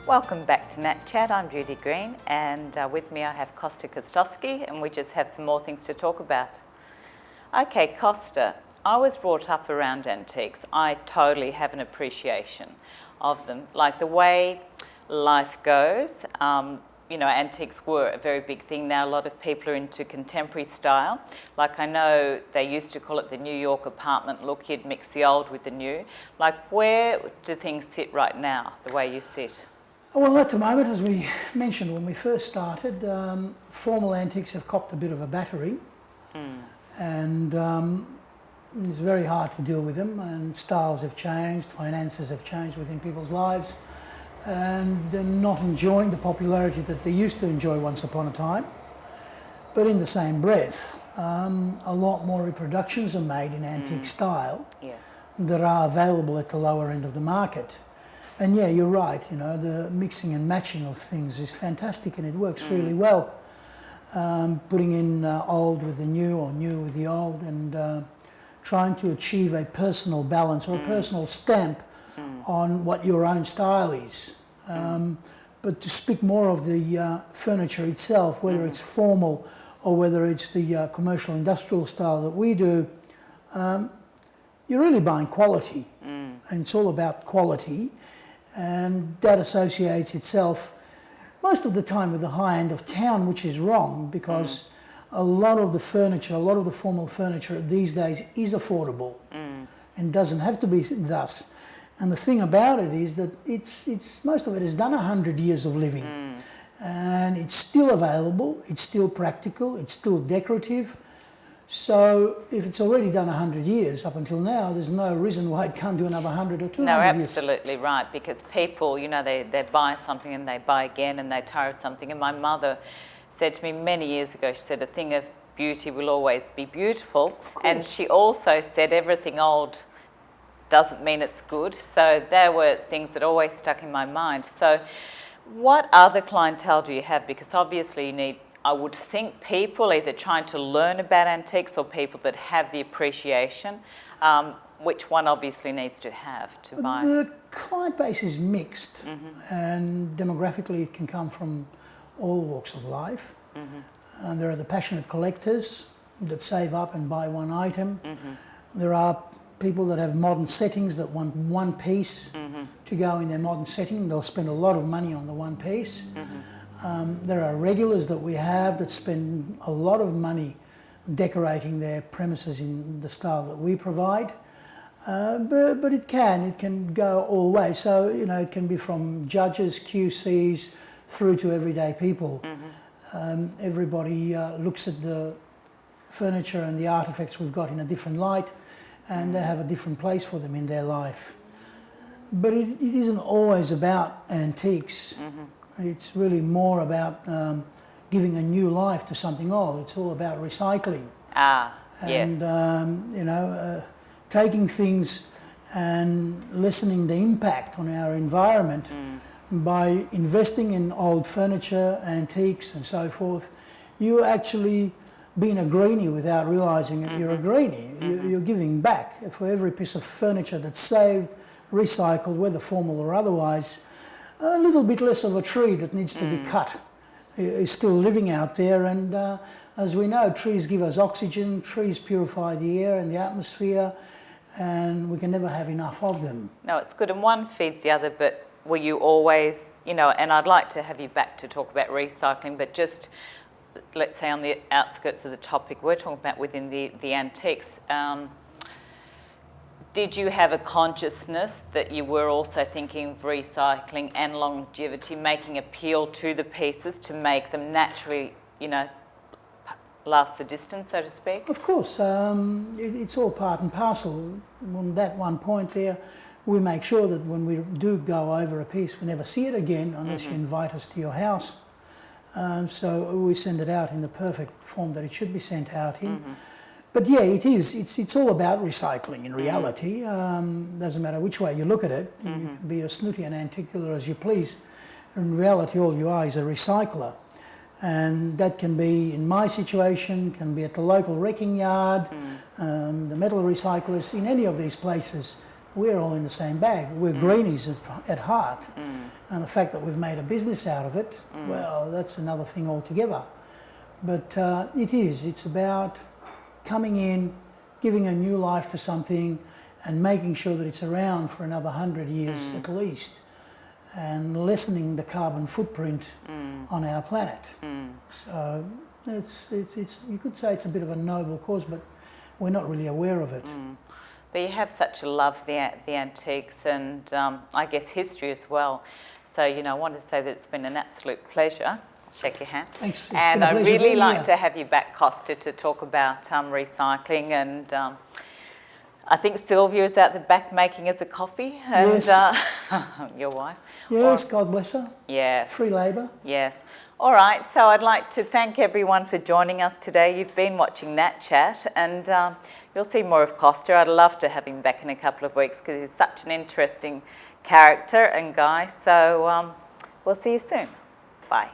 Welcome back to NatChat. I'm Judy Green, and with me I have Kosta Kostoski, and we just have some more things to talk about. Okay, Kosta, I was brought up around antiques. I totally have an appreciation of them, like the way life goes. You know, antiques were a very big thing. Now a lot of people are into contemporary style. Like I know they used to call it the New York apartment look. You'd mix the old with the new. Like where do things sit right now, the way you sit? Well, at the moment, as we mentioned when we first started, formal antiques have copped a bit of a battering, and it's very hard to deal with them, and styles have changed, finances have changed within people's lives, and they're not enjoying the popularity that they used to enjoy once upon a time. But in the same breath, a lot more reproductions are made in antique style that are available at the lower end of the market. And yeah, you're right, you know, the mixing and matching of things is fantastic and it works really well. Putting in old with the new or new with the old, and trying to achieve a personal balance or a personal stamp on what your own style is. But to speak more of the furniture itself, whether it's formal or whether it's the commercial industrial style that we do, you're really buying quality. And it's all about quality. And that associates itself most of the time with the high end of town, which is wrong, because a lot of the furniture, a lot of the formal furniture these days is affordable and doesn't have to be thus. And the thing about it is that it's most of it has done 100 years of living, and it's still available, it's still practical, it's still decorative. So if it's already done 100 years up until now, there's no reason why it can't do another 100 or 200 years. No, absolutely right, because people, you know, they buy something and they buy again and they tire of something. And my mother said to me many years ago, she said, a thing of beauty will always be beautiful. Of course. And she also said everything old doesn't mean it's good. So there were things that always stuck in my mind. So what other clientele do you have? Because obviously you need, I would think, people either trying to learn about antiques or people that have the appreciation. Which one obviously needs to have to buy? The client base is mixed, and demographically it can come from all walks of life. And there are the passionate collectors that save up and buy one item. There are people that have modern settings that want one piece to go in their modern setting. They'll spend a lot of money on the one piece. There are regulars that we have that spend a lot of money decorating their premises in the style that we provide. But it can go all ways. So, you know, it can be from judges, QCs, through to everyday people. Everybody looks at the furniture and the artefacts we've got in a different light, and they have a different place for them in their life. But it isn't always about antiques. It's really more about giving a new life to something old. It's all about recycling. Yes. And, you know, taking things and lessening the impact on our environment by investing in old furniture, antiques and so forth. You actually being a greenie without realising that you're a greenie. You're giving back. For every piece of furniture that's saved, recycled, whether formal or otherwise, a little bit less of a tree that needs to be cut is still living out there. And as we know, trees give us oxygen, trees purify the air and the atmosphere, and we can never have enough of them. No, it's good, and one feeds the other, but were you always, you know, and I'd like to have you back to talk about recycling, but just, let's say on the outskirts of the topic, we're talking about within the antiques. Did you have a consciousness that you were also thinking of recycling and longevity, making appeal to the pieces to make them naturally, you know, last the distance, so to speak? Of course, it's all part and parcel. On that one point there, we make sure that when we do go over a piece, we never see it again unless you invite us to your house. So we send it out in the perfect form that it should be sent out in. But yeah, it is. It's all about recycling in reality. Doesn't matter which way you look at it. You can be as snooty and anticular as you please. In reality, all you are is a recycler. And that can be, in my situation, can be at the local wrecking yard, the metal recyclers, in any of these places. we're all in the same bag. We're greenies at heart. And the fact that we've made a business out of it, well, that's another thing altogether. But it's about coming in, giving a new life to something and making sure that it's around for another 100 years at least, and lessening the carbon footprint on our planet. So it's you could say it's a bit of a noble cause, but we're not really aware of it. But you have such a love for the antiques and I guess history as well. So, you know, I want to say that it's been an absolute pleasure. Shake your hand. Thanks. It's and been a I'd pleasure really being like here. to have you back, Kosta, to talk about recycling. And I think Sylvia is out the back making us a coffee. And Yes. your wife. Yes, God bless her. Yes. Free labour. Yes. All right, so I'd like to thank everyone for joining us today. You've been watching NatChat, and you'll see more of Kosta. I'd love to have him back in a couple of weeks because he's such an interesting character and guy. So we'll see you soon. Bye.